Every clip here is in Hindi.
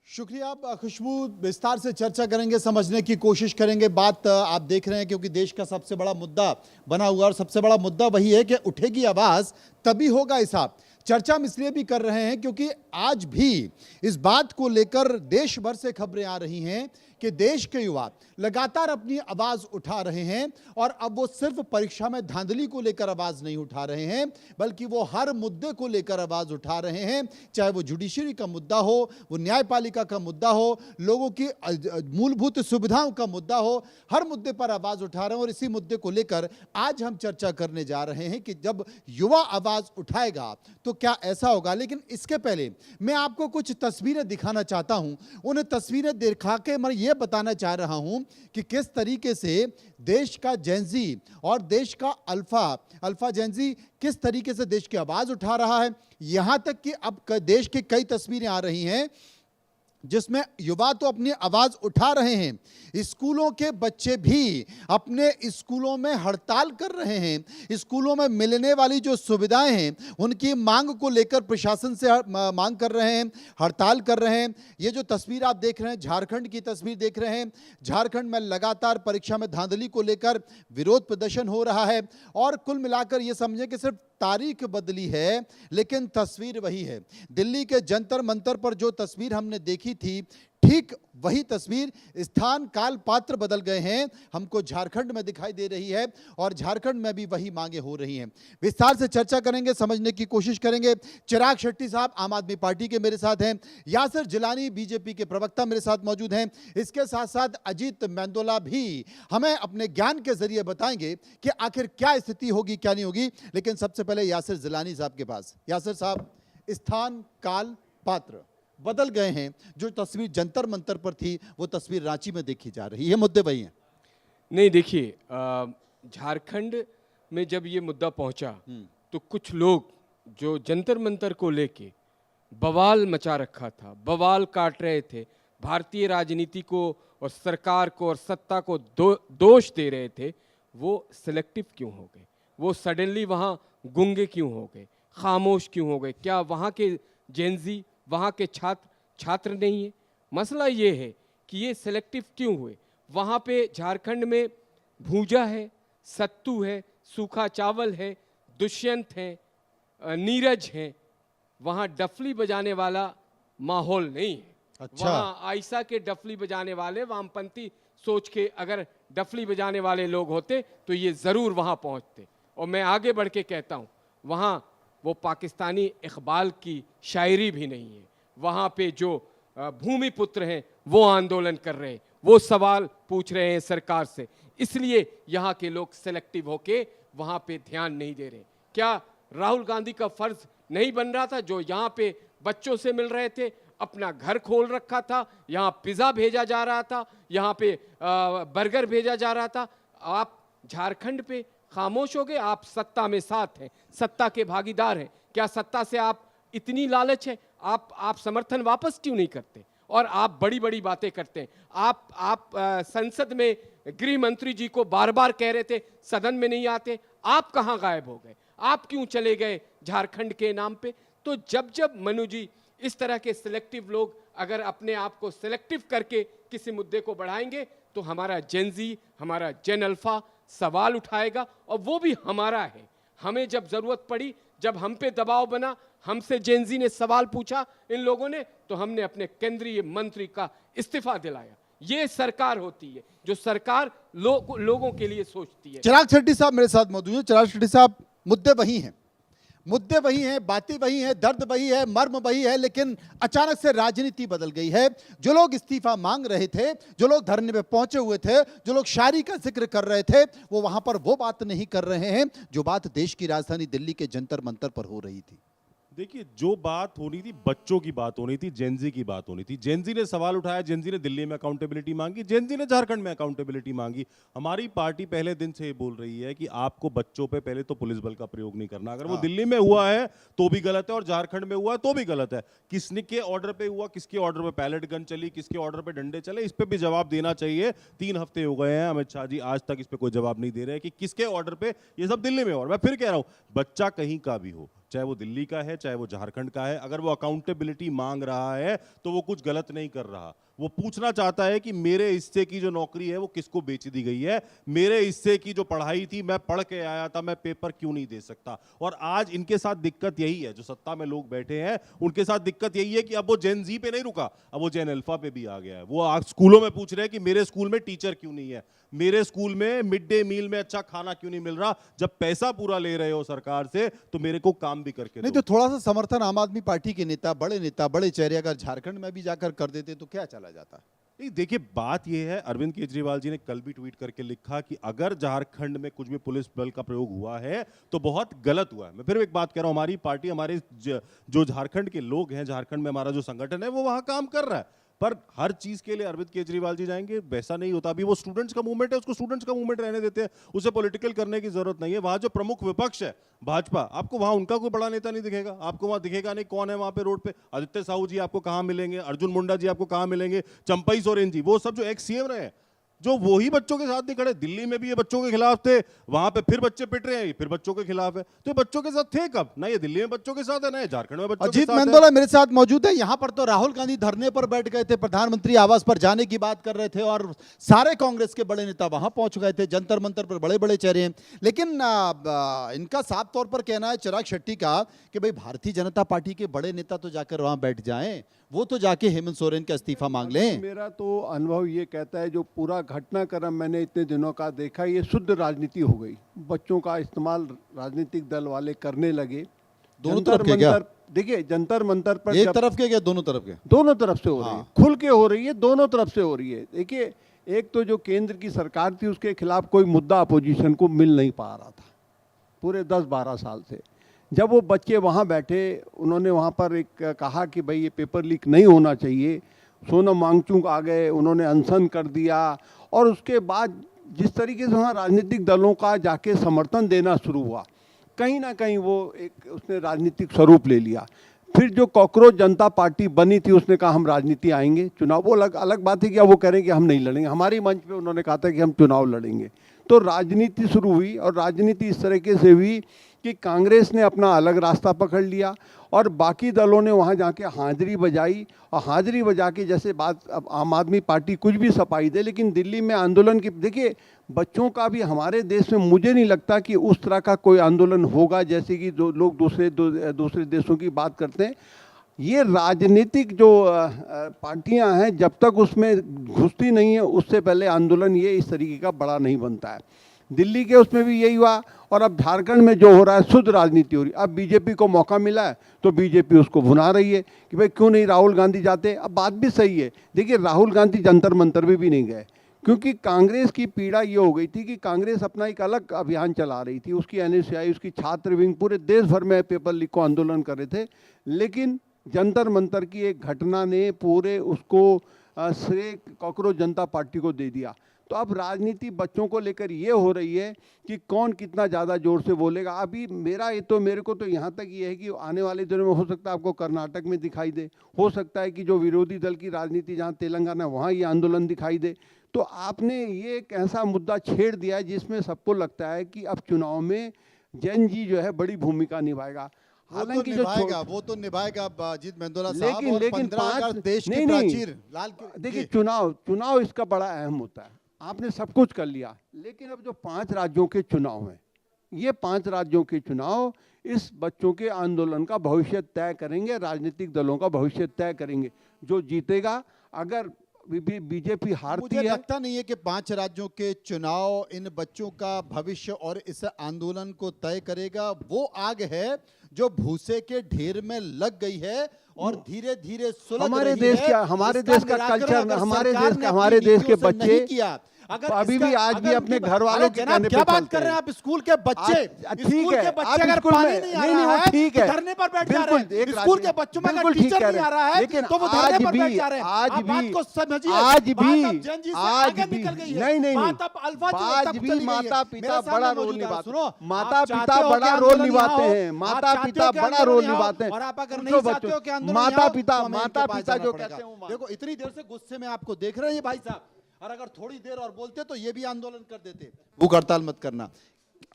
शुक्रिया। खुशबू, विस्तार से चर्चा करेंगे, समझने की कोशिश करेंगे। बात आप देख रहे हैं क्योंकि देश का सबसे बड़ा मुद्दा बना हुआ और सबसे बड़ा मुद्दा वही है कि उठेगी आवाज तभी होगा हिसाब। चर्चा हम इसलिए भी कर रहे हैं क्योंकि आज भी इस बात को लेकर देश भर से खबरें आ रही हैं कि देश के युवा लगातार अपनी आवाज उठा रहे हैं और अब वो सिर्फ परीक्षा में धांधली को लेकर आवाज नहीं उठा रहे हैं, बल्कि वो हर मुद्दे को लेकर आवाज उठा रहे हैं। चाहे वो जुडिशरी का मुद्दा हो, वो न्यायपालिका का मुद्दा हो, लोगों की मूलभूत सुविधाओं का मुद्दा हो, हर मुद्दे पर आवाज उठा रहे हैं। और इसी मुद्दे को लेकर आज हम चर्चा करने जा रहे हैं कि जब युवा आवाज उठाएगा तो क्या ऐसा होगा। लेकिन इसके पहले मैं आपको कुछ तस्वीरें दिखाना चाहता हूं। उन्हें तस्वीरें दिखा के मैं ये बताना चाह रहा हूं कि किस तरीके से देश का जेनजी और देश का अल्फा जेनजी किस तरीके से देश की आवाज उठा रहा है। यहां तक कि अब देश की कई तस्वीरें आ रही हैं जिसमें युवा तो अपनी आवाज उठा रहे हैं, स्कूलों के बच्चे भी अपने स्कूलों में हड़ताल कर रहे हैं। स्कूलों में मिलने वाली जो सुविधाएं हैं उनकी मांग को लेकर प्रशासन से मांग कर रहे हैं, हड़ताल कर रहे हैं। ये जो तस्वीर आप देख रहे हैं, झारखंड की तस्वीर देख रहे हैं। झारखंड में लगातार परीक्षा में धांधली को लेकर विरोध प्रदर्शन हो रहा है और कुल मिलाकर ये समझें कि सिर्फ तारीख बदली है लेकिन तस्वीर वही है। दिल्ली के जंतर मंतर पर जो तस्वीर हमने देखी थी, ठीक वही तस्वीर स्थान काल पात्र बदल गए हैं, हमको झारखंड में दिखाई दे रही है और झारखंड में भी वही मांगे हो रही हैं। विस्तार से चर्चा करेंगे, समझने की कोशिश करेंगे। चिराग शेट्टी साहब आम आदमी पार्टी के मेरे साथ हैं, यासिर जिलानी बीजेपी के प्रवक्ता मेरे साथ मौजूद हैं। इसके साथ साथ अजीत मेंदोला भी हमें अपने ज्ञान के जरिए बताएंगे कि आखिर क्या स्थिति होगी, क्या नहीं होगी। लेकिन सबसे पहले यासिर जिलानी साहब के पास। यासिर साहब, स्थान काल पात्र बदल गए हैं। जो तस्वीर जंतर मंतर पर थी वो तस्वीर रांची में देखी जा रही है, मुद्दे वही हैं। नहीं, देखिए, झारखंड में जब ये मुद्दा पहुंचा तो कुछ लोग जो जंतर मंतर को लेके बवाल मचा रखा था, बवाल काट रहे थे, भारतीय राजनीति को और सरकार को और सत्ता को दोष दे रहे थे, वो सिलेक्टिव क्यों हो गए? वो सडनली वहाँ गूंगे क्यों हो गए, खामोश क्यों हो गए? क्या वहाँ के जेनजी, वहाँ के छात्र नहीं है? मसला ये है कि ये सिलेक्टिव क्यों हुए। वहाँ पे झारखंड में भूजा है, सत्तू है, सूखा चावल है, दुष्यंत है, नीरज है। वहाँ डफली बजाने वाला माहौल नहीं है। अच्छा। वहाँ आयशा के डफली बजाने वाले वामपंथी सोच के अगर डफली बजाने वाले लोग होते तो ये ज़रूर वहाँ पहुँचते। और मैं आगे बढ़ के कहता हूँ, वहाँ वो पाकिस्तानी इकबाल की शायरी भी नहीं है। वहाँ पे जो भूमि पुत्र हैं वो आंदोलन कर रहे हैं, वो सवाल पूछ रहे हैं सरकार से। इसलिए यहाँ के लोग सेलेक्टिव होके वहाँ पे ध्यान नहीं दे रहे। क्या राहुल गांधी का फर्ज नहीं बन रहा था, जो यहाँ पे बच्चों से मिल रहे थे, अपना घर खोल रखा था, यहाँ पिज़्ज़ा भेजा जा रहा था, यहाँ पे बर्गर भेजा जा रहा था? आप झारखंड पे खामोश हो गए। आप सत्ता में साथ हैं, सत्ता के भागीदार हैं। क्या सत्ता से आप इतनी लालच है? आप समर्थन वापस क्यों नहीं करते? और आप बड़ी बड़ी बातें करते हैं। आप संसद में गृह मंत्री जी को बार बार कह रहे थे सदन में नहीं आते। आप कहाँ गायब हो गए? आप क्यों चले गए झारखंड के नाम पे? तो जब मनु जी इस तरह के सिलेक्टिव लोग अगर अपने आप को सिलेक्टिव करके किसी मुद्दे को बढ़ाएंगे तो हमारा जेनजी, हमारा जेन अल्फा सवाल उठाएगा। और वो भी हमारा है। हमें जब जरूरत पड़ी, जब हम पे दबाव बना, हमसे जेनजी ने सवाल पूछा इन लोगों ने, तो हमने अपने केंद्रीय मंत्री का इस्तीफा दिलाया। ये सरकार होती है जो सरकार लोगों के लिए सोचती है। चिराग शेट्टी साहब मेरे साथ मौजूद हैं। चिराग शेट्टी साहब, मुद्दे वही हैं, मुद्दे वही हैं, बातें वही हैं, दर्द वही है, मर्म वही है, लेकिन अचानक से राजनीति बदल गई है। जो लोग इस्तीफा मांग रहे थे, जो लोग धरने पे पहुंचे हुए थे, जो लोग शायरी का जिक्र कर रहे थे, वो वहां पर वो बात नहीं कर रहे हैं जो बात देश की राजधानी दिल्ली के जंतर मंतर पर हो रही थी। देखिए, जो बात होनी थी, बच्चों की बात होनी थी, जेनजी की बात होनी थी। जेनजी ने सवाल उठाया, जेनजी ने दिल्ली में अकाउंटेबिलिटी मांगी, जेनजी ने झारखंड में अकाउंटेबिलिटी मांगी। हमारी पार्टी पहले दिन से ये बोल रही है कि आपको बच्चों पे पहले तो पुलिस बल का प्रयोग नहीं करना। अगर वो दिल्ली में हुआ है तो भी गलत है और झारखंड में हुआ है तो भी गलत है। किसने के ऑर्डर पे हुआ, किसके ऑर्डर पे पैलेट गन चली, किसके ऑर्डर पे डंडे चले, इस पे भी जवाब देना चाहिए। 3 हफ्ते हो गए हैं, अमित शाह जी आज तक इस पे कोई जवाब नहीं दे रहे कि किसके ऑर्डर पे ये सब दिल्ली में। और मैं फिर कह रहा हूं, बच्चा कहीं का भी हो, चाहे वो दिल्ली का है चाहे वो झारखंड का है। अगर वो अकाउंटेबिलिटी मांग रहा है तो वो कुछ गलत नहीं कर रहा। वो पूछना चाहता है कि मेरे हिस्से की जो नौकरी है वो किसको बेच दी गई है, मेरे हिस्से की जो पढ़ाई थी मैं पढ़ के आया था, मैं पेपर क्यों नहीं दे सकता। और आज इनके साथ दिक्कत यही है, जो सत्ता में लोग बैठे हैं उनके साथ दिक्कत यही है कि अब वो जेन जी पे नहीं रुका, अब वो जेन अल्फा पे भी आ गया है। वो आज स्कूलों में पूछ रहे हैं कि मेरे स्कूल में टीचर क्यों नहीं है, मेरे स्कूल में मिड डे मील में अच्छा खाना क्यों नहीं मिल रहा। जब पैसा पूरा ले रहे हो सरकार से तो मेरे को काम भी करके नहीं दो। तो थोड़ा सा समर्थन आम आदमी पार्टी के नेता, बड़े चेहरे अगर झारखंड में भी जाकर कर देते तो क्या चला जाता। नहीं देखिए, बात यह है, अरविंद केजरीवाल जी ने कल भी ट्वीट करके लिखा कि अगर झारखंड में कुछ भी पुलिस बल का प्रयोग हुआ है तो बहुत गलत हुआ है। मैं फिर एक बात कह रहा हूं, हमारी पार्टी, हमारे जो झारखंड के लोग हैं, झारखंड में हमारा जो संगठन है वो वहां काम कर रहा है। पर हर चीज के लिए अरविंद केजरीवाल जी जाएंगे, वैसा नहीं होता। अभी वो स्टूडेंट्स का मूवमेंट है, उसको स्टूडेंट्स का मूवमेंट रहने देते हैं, उसे पॉलिटिकल करने की जरूरत नहीं है। वहां जो प्रमुख विपक्ष है भाजपा, आपको वहां उनका कोई बड़ा नेता नहीं दिखेगा, आपको वहां दिखेगा नहीं कौन है वहां पे रोड पे। आदित्य साहू जी आपको कहां मिलेंगे, अर्जुन मुंडा जी आपको कहां मिलेंगे, चंपई सोरेन जी, वो सब जो एक्स सीएम रहे, जो वो ही बच्चों के साथ नहीं खड़े। दिल्ली में भी ये बच्चों के खिलाफ थे, वहां पे फिर बच्चे पिट रहे हैं, ये फिर बच्चों के खिलाफ है। तो ये बच्चों के साथ थे कब? ना ये दिल्ली में बच्चों के साथ है, ना ये झारखंड में बच्चों के अजीत साथ है। मेंदोला मेरे साथ मौजूद है। यहां पर तो राहुल गांधी धरने पर बैठ गए थे, प्रधानमंत्री आवास पर जाने की बात कर रहे थे और सारे कांग्रेस के बड़े नेता वहां पहुंच गए थे। जंतर मंतर पर बड़े बड़े चेहरे हैं, लेकिन इनका साफ तौर पर कहना है, चिराग शेट्टी का, कि भाई भारतीय जनता पार्टी के बड़े नेता तो जाकर वहां बैठ जाएं, वो तो जाके हेमंत सोरेन का इस्तीफा मांग लें। मेरा तो अनुभव ये कहता है, जो पूरा घटनाक्रम मैंने इतने दिनों का देखा, ये शुद्ध राजनीति हो गई। बच्चों का इस्तेमाल राजनीतिक दल वाले करने लगे। दोनों तरफ के क्या? देखिए, जंतर मंतर पर एक तरफ के क्या दोनों तरफ के? दोनों तरफ से हो रही है, खुल के हो रही है, दोनों तरफ से हो रही है। देखिए, एक तो जो केंद्र की सरकार थी उसके खिलाफ कोई मुद्दा अपोजिशन को मिल नहीं पा रहा था पूरे 10-12 साल से। जब वो बच्चे वहाँ बैठे, उन्होंने वहाँ पर एक कहा कि भाई ये पेपर लीक नहीं होना चाहिए, सोनम वांगचुक आ गए, उन्होंने अनशन कर दिया। और उसके बाद जिस तरीके से वहाँ राजनीतिक दलों का जाके समर्थन देना शुरू हुआ, कहीं ना कहीं वो एक उसने राजनीतिक स्वरूप ले लिया। फिर जो कॉकरोच जनता पार्टी बनी थी, उसने कहा हम राजनीति आएंगे, चुनाव। वो अलग बात है कि वो कह रहे हैं कि हम नहीं लड़ेंगे। हमारी मंच पे उन्होंने कहा था कि हम चुनाव लड़ेंगे। तो राजनीति शुरू हुई, और राजनीति इस तरीके से हुई कि कांग्रेस ने अपना अलग रास्ता पकड़ लिया और बाकी दलों ने वहाँ जाके हाजिरी बजाई। और हाजिरी बजा के, जैसे बात, अब आम आदमी पार्टी कुछ भी सफाई दे, लेकिन दिल्ली में आंदोलन की, देखिए बच्चों का भी हमारे देश में मुझे नहीं लगता कि उस तरह का कोई आंदोलन होगा जैसे कि जो लोग दूसरे देशों की बात करते हैं। ये राजनीतिक जो पार्टियां हैं, जब तक उसमें घुसती नहीं है, उससे पहले आंदोलन ये इस तरीके का बड़ा नहीं बनता है। दिल्ली के उसमें भी यही हुआ, और अब झारखंड में जो हो रहा है शुद्ध राजनीति हो रही है। अब बीजेपी को मौका मिला है तो बीजेपी उसको भुना रही है कि भाई क्यों नहीं राहुल गांधी जाते। अब बात भी सही है, देखिए राहुल गांधी जंतर मंतर में भी नहीं गए, क्योंकि कांग्रेस की पीड़ा ये हो गई थी कि कांग्रेस अपना एक अलग अभियान चला रही थी। उसकी एनएसयूआई, उसकी छात्र विंग पूरे देश भर में पेपर लीक को आंदोलन कर रहे थे, लेकिन जंतर मंतर की एक घटना ने पूरे उसको श्रेय कॉकरोच जनता पार्टी को दे दिया। तो अब राजनीति बच्चों को लेकर ये हो रही है कि कौन कितना ज़्यादा जोर से बोलेगा। अभी मेरे को तो यहाँ तक ये है कि आने वाले दिनों में हो सकता है आपको कर्नाटक में दिखाई दे, हो सकता है कि जो विरोधी दल की राजनीति जहाँ तेलंगाना, वहाँ ये आंदोलन दिखाई दे। तो आपने ये एक ऐसा मुद्दा छेड़ दिया है जिसमें सबको लगता है कि अब चुनाव में जैन जी जो है बड़ी भूमिका निभाएगा। हालांकि वो तो निभाएगा अजीत मेंदोला साहब। लेकिन 15 अगस्त देश की नहीं, प्राचीर लाल, देखिए चुनाव इसका बड़ा अहम होता है। आपने सब कुछ कर लिया, लेकिन अब जो 5 राज्यों के चुनाव हैं, ये 5 राज्यों के चुनाव इस बच्चों के आंदोलन का भविष्य तय करेंगे, राजनीतिक दलों का भविष्य तय करेंगे। जो जीतेगा, अगर बीजेपी हारती है, मुझे लगता नहीं है कि 5 राज्यों के चुनाव इन बच्चों का भविष्य और इस आंदोलन को तय करेगा। वो आग है जो भूसे के ढेर में लग गई है और धीरे धीरे सुलग हमारे रही देश है। क्या, हमारे देश का कल्चर, हमारे देश के बच्चे किया, अगर अभी भी आज भी अपने घर वालों के कहने पे क्या बात चलते कर रहे हैं हैं। आप? स्कूल के बच्चे, ठीक है, बच्चे अगर पानी नहीं आ रहा है ठीक तो है, धरने पर बैठ जा रहे हैं। स्कूल के बच्चों में अगर बिल्कुल ठीक टीचर कह नहीं रहे आ रहा हैं, है लेकिन तो वो धरने पर बैठ जा रहे हैं। आज आप बात को समझिए, आज भी निकल गई है। नहीं, बात अब अल्फा आज तक भी चली गई है। माता पिता मेरे सामने बड़ा रोल मौजूद है, निभाते सुनो, हैं, माता आप चाहते पिता हो बड़ा कि रोल आंदोलन निभाते यहाँ हैं, हो, माता आप पिता चाहते हो कि बड़ा रोल आंदोलन यहाँ निभाते हो, हैं। और आप अगर पूछो नहीं चाहते बच्चों, हो कि आंदोलन माता यहाँ हो, पिता तो हमें इनके पास जाना जो पड़ेगा। कहते हैं, देखो इतनी देर से गुस्से में आपको देख रहे हैं भाई साहब, और अगर थोड़ी देर और बोलते तो ये भी आंदोलन कर देते। भूख हड़ताल मत करना।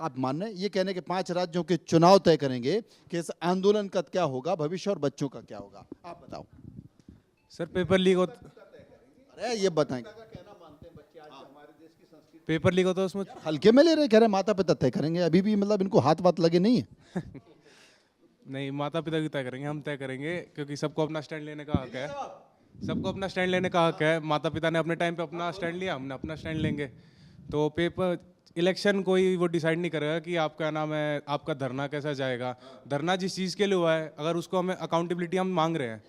आप मान रहे हैं ये कहने के 5 राज्यों के चुनाव तय करेंगे कि इस आंदोलन का क्या होगा भविष्य और बच्चों का क्या होगा, आप बताओ। सर पेपर लीक हो, अरे ये बताएंगे, पेपर लीक हो तो उसमें हल्के में ले रहे, कह रहे माता पिता तय करेंगे, अभी भी मतलब इनको हाथ वाथ लगे नहीं है। नहीं, माता पिता की तय करेंगे, हम तय करेंगे, क्योंकि सबको अपना स्टैंड लेने का हक है। सबको अपना स्टैंड लेने का हक है। माता पिता ने अपने टाइम पे अपना स्टैंड लिया, हमने अपना स्टैंड लेंगे। तो पेपर इलेक्शन कोई वो डिसाइड नहीं करेगा कि आपका नाम है, आपका धरना कैसा जाएगा। धरना जिस चीज़ के लिए हुआ है, अगर उसको हमें अकाउंटेबिलिटी हम मांग रहे हैं,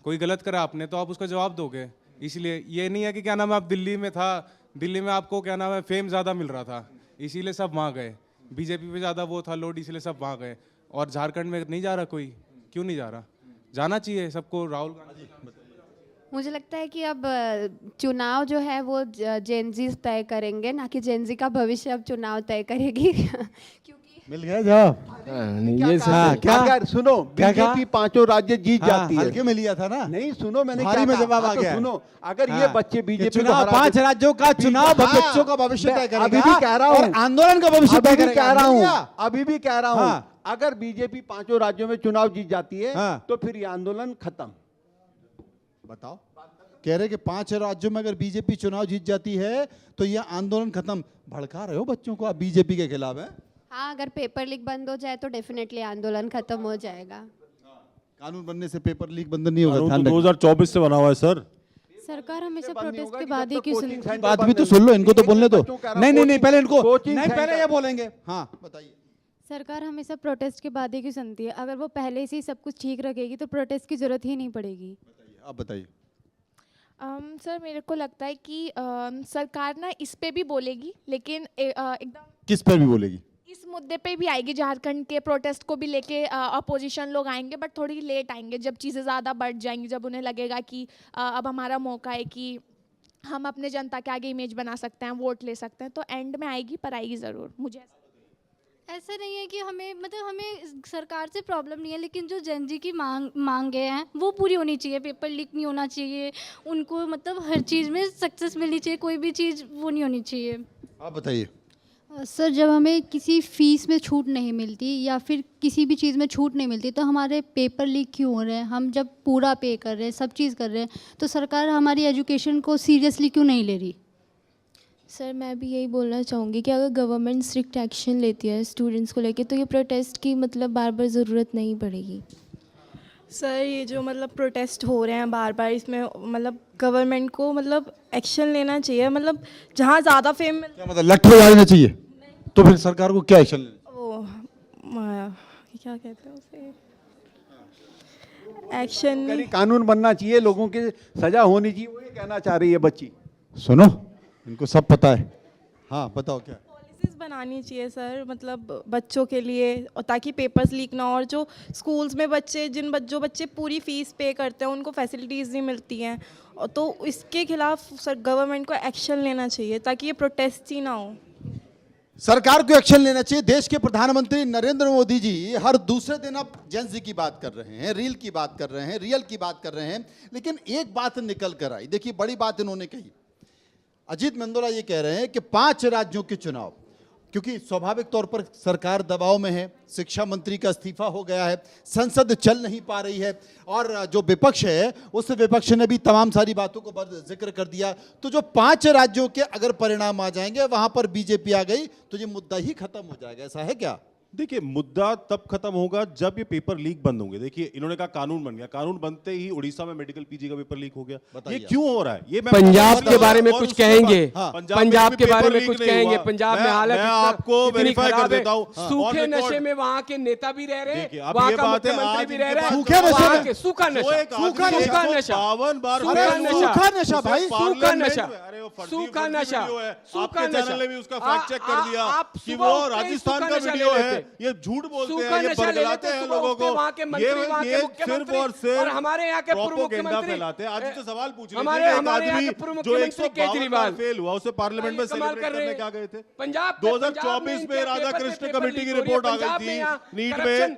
कोई गलत करा आपने तो आप उसका जवाब दोगे। इसलिए ये नहीं है कि क्या नाम है आप दिल्ली में था, दिल्ली में आपको क्या नाम है फेम ज़्यादा मिल रहा था, इसीलिए सब वहाँ गए। बीजेपी पे ज़्यादा वो था लोड, इसलिए सब वहाँ गए। और झारखंड में नहीं जा रहा कोई, क्यों नहीं जा रहा? जाना चाहिए सबको। राहुल गांधी मुझे लगता है कि अब चुनाव जो है वो जेनजी तय करेंगे, ना कि जेनजी का भविष्य अब चुनाव तय करेगी। क्योंकि मिल गया जवाब। ये क्या अगर सुनो क्या कहा? बीजेपी 5 राज्य जीत जाती है, हल्के में लिया था ना, नहीं सुनो मैंने भारी क्या में कहा? जवाब हाँ, आ तो गया। सुनो अगर ये हाँ, बच्चे बीजेपी चुनाव 5 राज्यों का चुनाव बच्चों का भविष्य तय करेगा, अभी भी कह रहा और हूँ, आंदोलन का भविष्य तय अभी भी करेगा। कह रहा मिल हूँ, गया? अभी भी कह रहा हूँ, हाँ। अगर बीजेपी 5 राज्यों में चुनाव जीत जाती है हाँ। तो फिर ये आंदोलन खत्म। बताओ, कह रहे कि 5 राज्यों में अगर बीजेपी चुनाव जीत जाती है तो यह आंदोलन खत्म। भड़का रहे हो बच्चों को आप बीजेपी के खिलाफ है। हाँ, अगर पेपर लीक बंद हो जाए तो डेफिनेटली आंदोलन खत्म हो जाएगा। कानून बनने से पेपर लीक बंद नहीं होगा, कानून ध्यान तो रखना। 2024 से बना हुआ है सर। सरकार हमेशा बंद नहीं प्रोटेस्ट होगा के कि बाद जब ही तक क्यों कोचिंग सुन सेंटर बात बंद भी तो नहीं सुन लो, इनको तो होगा। बोलने दो। बच्चों कह रहा हूं, नहीं नहीं नहीं, कोचिंग- पहले इनको कोचिंग नहीं, पहले सेंटर- ये बोलेंगे। हाँ बताइए। सरकार हमेशा प्रोटेस्ट के बाद ही क्यों सुनती है? अगर वो पहले से ही सब कुछ ठीक रखेगी तो प्रोटेस्ट की जरूरत ही नहीं पड़ेगी। आप बताइए। सर मेरे को लगता है कि सरकार ना इस पे भी बोलेगी, लेकिन एकदम किस पर भी बोलेगी? इस मुद्दे पे भी आएगी। झारखंड के प्रोटेस्ट को भी लेके अपोजिशन लोग आएंगे, बट थोड़ी लेट आएंगे, जब चीज़ें ज़्यादा बढ़ जाएंगी, जब उन्हें लगेगा कि अब हमारा मौका है कि हम अपने जनता के आगे इमेज बना सकते हैं, वोट ले सकते हैं, तो एंड में आएगी, पर आएगी ज़रूर। मुझे ऐसा नहीं है कि हमें मतलब हमें सरकार से प्रॉब्लम नहीं है, लेकिन जो जनजी की मांगे हैं वो पूरी होनी चाहिए। पेपर लीक नहीं होना चाहिए, उनको मतलब हर चीज़ में सक्सेस मिलनी चाहिए, कोई भी चीज़ वो नहीं होनी चाहिए। आप बताइए। सर, जब हमें किसी फ़ीस में छूट नहीं मिलती या फिर किसी भी चीज़ में छूट नहीं मिलती तो हमारे पेपर लीक क्यों हो रहे हैं? हम जब पूरा पे कर रहे हैं, सब चीज़ कर रहे हैं, तो सरकार हमारी एजुकेशन को सीरियसली क्यों नहीं ले रही? सर मैं भी यही बोलना चाहूँगी कि अगर गवर्नमेंट स्ट्रिक्ट एक्शन लेती है स्टूडेंट्स को लेके तो ये प्रोटेस्ट की मतलब बार बार ज़रूरत नहीं पड़ेगी। सर ये जो मतलब प्रोटेस्ट हो रहे हैं बार बार, इसमें मतलब गवर्नमेंट को मतलब एक्शन लेना चाहिए। मतलब जहाँ ज़्यादा फेम क्या मतलब लट्ठे उड़ाना चाहिए? तो फिर सरकार को क्या एक्शन लेना? वो क्या कहते हैं उसे, एक्शन कहीं कानून बनना चाहिए, लोगों की सजा होनी चाहिए, वो ये कहना चाह रही है बच्ची। सुनो, इनको सब पता है। हाँ बताओ क्या? पॉलिसीज बनानी चाहिए सर, मतलब बच्चों के लिए, और ताकि पेपर्स लीक ना हो। और जो स्कूल्स में बच्चे जो बच्चे पूरी फीस पे करते हैं उनको फैसिलिटीज़ नहीं मिलती हैं, और तो इसके खिलाफ सर गवर्नमेंट को एक्शन लेना चाहिए ताकि ये प्रोटेस्ट ही ना हो। सरकार को एक्शन लेना चाहिए। देश के प्रधानमंत्री नरेंद्र मोदी जी हर दूसरे दिन अब जेंजी की बात कर रहे हैं, रील की बात कर रहे हैं, रियल की बात कर रहे हैं, लेकिन एक बात निकल कर आई। देखिए बड़ी बात इन्होंने कही। अजीत मेंदोला ये कह रहे हैं कि 5 राज्यों के चुनाव, क्योंकि स्वाभाविक तौर पर सरकार दबाव में है, शिक्षा मंत्री का इस्तीफा हो गया है, संसद चल नहीं पा रही है, और जो विपक्ष है उस विपक्ष ने भी तमाम सारी बातों को जिक्र कर दिया। तो जो 5 राज्यों के अगर परिणाम आ जाएंगे, वहां पर बीजेपी आ गई तो ये मुद्दा ही खत्म हो जाएगा। ऐसा है क्या? देखिए मुद्दा तब खत्म होगा जब ये पेपर लीक बंद होंगे। देखिए इन्होंने कहा कानून बन गया, कानून बनते ही उड़ीसा में मेडिकल पीजी का पेपर लीक हो गया। ये क्यों हो रहा है? ये मैं पंजाब के बारे में कुछ कहेंगे, पंजाब के बारे में लीक कुछ नहीं कहेंगे। हुआ। पंजाब में हालत मैं आपको इतनी वेरीफाई कर खराब है, देता हूं। सूखे नशे में वहाँ के नेता भी रह रहे देखिए, हैं, अब वहाँ ये का बात है, मुख्यमंत्री आज भी रह इनके रहे हैं। सूखे नशे वहाँ में- के सूखा नशा, सूखा सूखा नशा, 52 बार सूखा नशा, सूखा नशा भाई, सूखा नशा, अरे वो फर्जी सूखा फर्जी नशा, वीडियो है। सूखा आपके नशा। चैनल ने भी उसका फैक्ट चेक कर दिया आप कि सुबह वो उठते ही राजस्थान सूखा का नशा वीडियो ले है। लेते। ये झूठ बोलते सूखा हैं, ये नशा ले बरगलाते लेते, हैं सुबह लोगों उठते को। वहाँ के मंत्री, वहाँ के ये सिर्फ मुख्यमंत्री, और सिर्फ और हमारे यहाँ के पूर्व प्रोपेगेंडा मुख्यमंत्री फैलाते हैं। आज इनसे सवाल पूछ लीजिए हमारे कि एक यहाँ के आदमी पूर्व जो मुख्यमंत्री 152 बार केजरीवाल फेल हुआ उसे पार्लियामेंट में कमाल सेलिब्रेट कर रहे करने हैं। क्या गए थे? पंजाब 2024 में राधा कृष्ण कमेटी की रिपोर्ट आ गई थी नीट में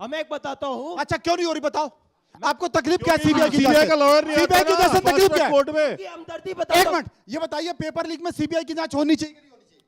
अब मैं एक बताता हूँ, अच्छा क्यों नहीं हो रही बताओ, आपको तकलीफ क्या है क्योंकि सीबीआई की CBI जांच का lawyer नहीं सीबीआई आता की ना, जांच से fast तकलीफ track क्या है? कोर्ट में कि हमदर्दी एक बताता हूँ। मिनट ये बताइए, पेपर लीक में सीबीआई की जांच होनी चाहिए कि नहीं होनी चाहिए?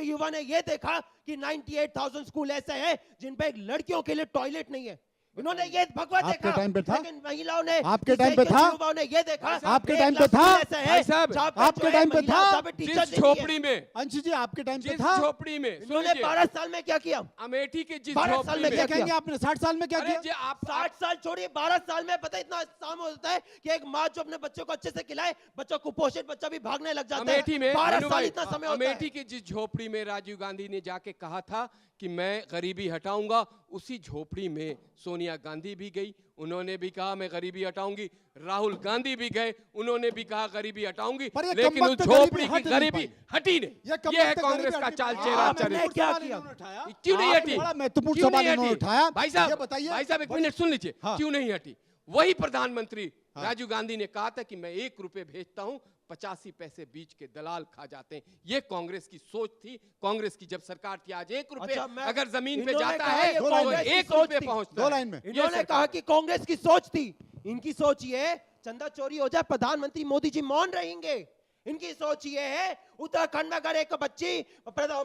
के युवा ने यह देखा कि 98,000 स्कूल ऐसे हैं जिन पे एक लड़कियों के लिए टॉयलेट नहीं है, इन्होंने ये भगवा आपके देखा, टाइम पे था? लेकिन महिलाओं ने, आपके इस टाइम देश पे के था? युवाओं ने ये देखा, आपके एक टाइम पे लक्ष्य था? ऐसा है, भाई साहब, जहाँ पे आपके जो है टाइम पे महिला, था? जहाँ पे टीचर जिस देती है। झोपड़ी में, अंशु जी आपके टाइम पे जिस था? झोपड़ी में, इन्होंने सुनिए, 12 साल में क्या किया? अमेठी के जिस 12 साल झोपड़ी में क्या क्या कहेंगे आपने 60 साल में क्या अरे किया? जी आप 60 साल छोड़िए, 12 साल में पता है इतना काम होता है कि एक माँ जो अपने बच्चों को अच्छे से खिलाए, बच्चों कुपोषित बच्चा भी भागने लग जाता है। अमेठी में 12 मनु साल भाई, इतना समय होता है। अमेठी की जिस झोपड़ी में राजीव गांधी ने जाके कहा था कि मैं गरीबी हटाऊंगा, उसी झोपड़ी में सोनिया गांधी भी गई, उन्होंने भी कहा मैं गरीबी हटाऊंगी, राहुल गांधी भी गए, उन्होंने भी कहा गरीबी हटाऊंगी, पर ये लेकिन उस कमबख्त झोपड़ी गरीबी की हट नहीं गरीबी पाई। हटी नहीं। कमबख्त ये है गरीबी कांग्रेस हट का नहीं चाल पाई। चेहरा आपने चरित्र। क्या सवाल किया? इन्होंने उठाया। क्यों नहीं आपने हटी? बड़ा महत्वपूर्ण क्यों सवाल नहीं इन्होंने हटी? उठाया। भाई ये साहब, बताइए। भाई साहब एक मिनट सुन लीजिए, हाँ। क्यों नहीं हटी? वही प्रधानमंत्री राजीव गांधी ने कहा था कि मैं 1 रुपए भेजता हूं, 85 पैसे बीच के दलाल खा जाते हैं। ये कांग्रेस की सोच थी, कांग्रेस की जब सरकार थी। आज 1 रुपए अच्छा, मैं- अगर जमीन पे इन्होंने जाता कहा है ये तो कांग्रेस की 1 सोच रुपए थी। पहुंचता दो है। लाइन में। ये इन्होंने सरकार- कहा कि कांग्रेस की सोच थी, इनकी सोच ये है चंदा चोरी हो जाए, प्रधानमंत्री मोदी जी मौन रहेंगे। इनकी सोच ये है उत्तराखंड में अगर एक बच्ची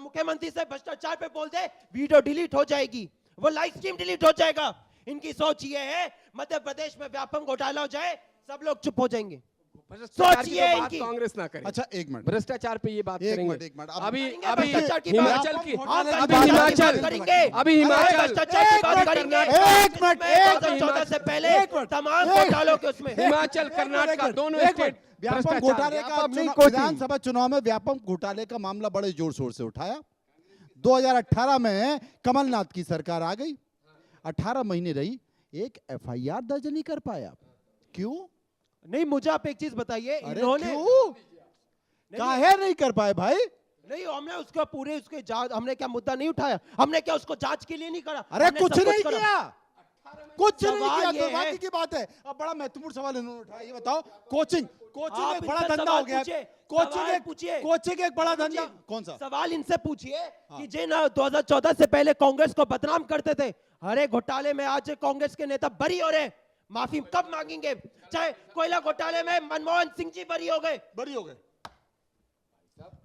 मुख्यमंत्री से भ्रष्टाचार पे बोल दे, वीडियो डिलीट हो जाएगी, वो लाइव स्ट्रीम डिलीट हो जाएगा। इनकी सोच ये है मध्य प्रदेश में व्यापक घोटाला हो जाए, सब लोग चुप हो जाएंगे। भ्रष्टाचार की सोचिए तो बात इनकी। कांग्रेस ना करे। अच्छा एक मिनट, भ्रष्टाचार पे ये बात एक करेंगे। मिनट, एक मिनट। अब अभी करेंगे अभी भ्रष्टाचार की हिमाचल बात। की हाँ, अभी भ्रष्टाचार की हिमाचल बात करेंगे। अभी हिमाचल भ्रष्टाचार की बात अभी करेंगे। एक मिनट, एक 2014 से पहले तमाम घोटालों के उसमें हिमाचल कर्नाटक दोनों स्टेट व्यापक घोटाले का विधानसभा चुनाव में व्यापक घोटाले का मामला बड़े जोर शोर से उठाया। 2018 में कमलनाथ की सरकार आ गई, 18 महीने रही, एक एफआईआर दर्ज नहीं कर पाया। क्यों? नहीं, मुझे आप एक चीज बताइए, अरे इन्होंने क्यों? काहे नहीं कर पाए भाई? नहीं, हमने उसका पूरे उसके जांच, हमने क्या मुद्दा नहीं उठाया, हमने क्या उसको जांच के लिए नहीं करा? अरे हमने कुछ सब नहीं करा। किया, कुछ नहीं सवाल किया, ये तो है- बाकी की बात है। अब बड़ा महत्वपूर्ण सवाल इन्होंने उठाया, ये बताओ कोचिंग आप एक बड़ा इनसे धंधा सवाल हो गया। पूछिए, कोचिंग सवाल पूछिए। कोचिंग एक बड़ा धंधा। पूछिए। कौन सा? सवाल इनसे पूछिए कि जिन 2014 से पहले कांग्रेस को बदनाम करते थे, हर एक घोटाले में आज कांग्रेस के नेता बरी हो रहे, माफी कब मांगेंगे? चाहे कोयला घोटाले में मनमोहन सिंह जी बरी हो गए, बरी हो गए,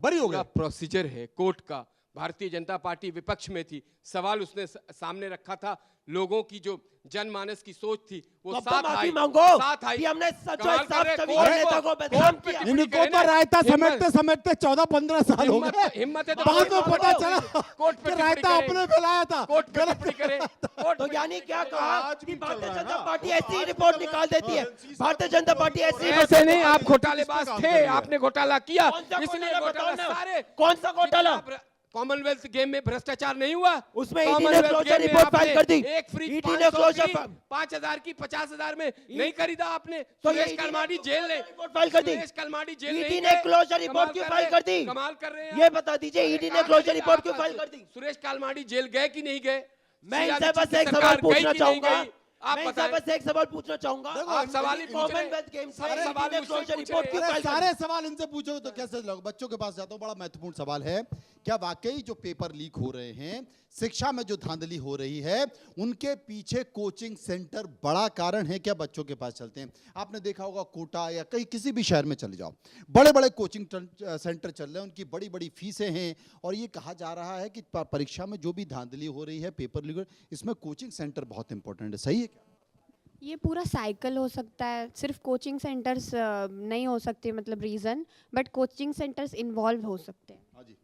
बरी हो पूरा गए। प्रोसीजर है कोर्ट का। भारतीय जनता पार्टी विपक्ष में थी, सवाल उसने सामने रखा था, लोगों की जो जनमानस की सोच थी वो तो साथ माफी आई, मांगो साथ आई। कि हमने कमाल सच कर साफ रहे, छवि कोर्ट के नेता को बदनाम कोर्ट पे किया। टिप्पणी इनको करे तो ना, रायता हिम्मत- समेटते समेटते 14-15 साल हो हिम्मत- गए। हिम्मत है तो बाद में कोर्ट पता पे चला कोर्ट पे कि टिप्पणी रायता करे। अपने फैलाया था। कोर्ट पे टिप्पणी करे, कोर्ट तो पे यानी क्या कहा आज कि भी चल भारतीय रहा है जनता ना। पार्टी ऐसी ही रिपोर्ट निकाल देती है, भारतीय जनता पार्टी ऐसी ही ऐसे नहीं, आप किसका घोटालेबाज काम थे, कर रही है? आपने घोटाला किया, कौन सा इसलिए घोटाला घोटाला बताओ ना? सारे। कौन सा घोटाला? कॉमनवेल्थ गेम में भ्रष्टाचार नहीं हुआ? उसमें ईडी ने कॉमनवेल्थ क्लोजर गेम में रिपोर्ट आपने फाइल कर दी। एक फ्रिज ईडी ने 500 क्लोजर की, 5000 की, 50,000 में नहीं खरीदा आपने। तो ये सुरेश ईडी ने कलमाडी जेल ने रिपोर्ट फाइल कर दी। सुरेश कलमाडी जेल ईडी नहीं ने गए। क्लोजर कमाल रिपोर्ट क्यों कर फाइल रहे कर दी? कमाल कर रहे हैं ये आप। बता दीजिए, ईडी ने कहाँ क्लोजर गई रिपोर्ट आप क्यों फाइल आपसे? कर दी? सुरेश कलमाडी जेल गए कि नहीं गए? मैं शीला इनसे दीक्षित बस की एक सरकार सवाल गई पूछना कि नहीं चाहूंगा। गई? आप मैं इनसे बताएं। बस एक सवाल पूछना चाहूंगा। आप सवाल ही पूछ रहे हैं। कॉमनवेल्थ गेम्स से सारे सवाल ईडी ने मुझसे क्लोजर पूछ रिपोर्ट रहे क्यों हैं। फाइल कर सारे सवाल इनसे पूछोगे तो कैसे लोग? बच्चों के पास जाता हूँ, बड़ा महत्वपूर्ण सवाल है, क्या वाकई जो पेपर लीक हो रहे हैं, शिक्षा में जो धांधली हो रही है, उनके पीछे कोचिंग सेंटर बड़ा कारण है क्या? बच्चों के पास चलते हैं, आपने देखा होगा कोटा या कहीं किसी भी शहर में चले जाओ, बड़े बड़े कोचिंग सेंटर चल रहे हैं, उनकी बड़ी बड़ी फीसें हैं, और ये कहा जा रहा है कि परीक्षा में जो भी धांधली हो रही है, पेपर लीक, इसमें कोचिंग सेंटर बहुत इंपॉर्टेंट है। सही है क्या? ये पूरा साइकिल हो सकता है, सिर्फ कोचिंग सेंटर्स नहीं हो सकते, मतलब reason, but coaching centres involve हो सकते हैं। हाँ जी,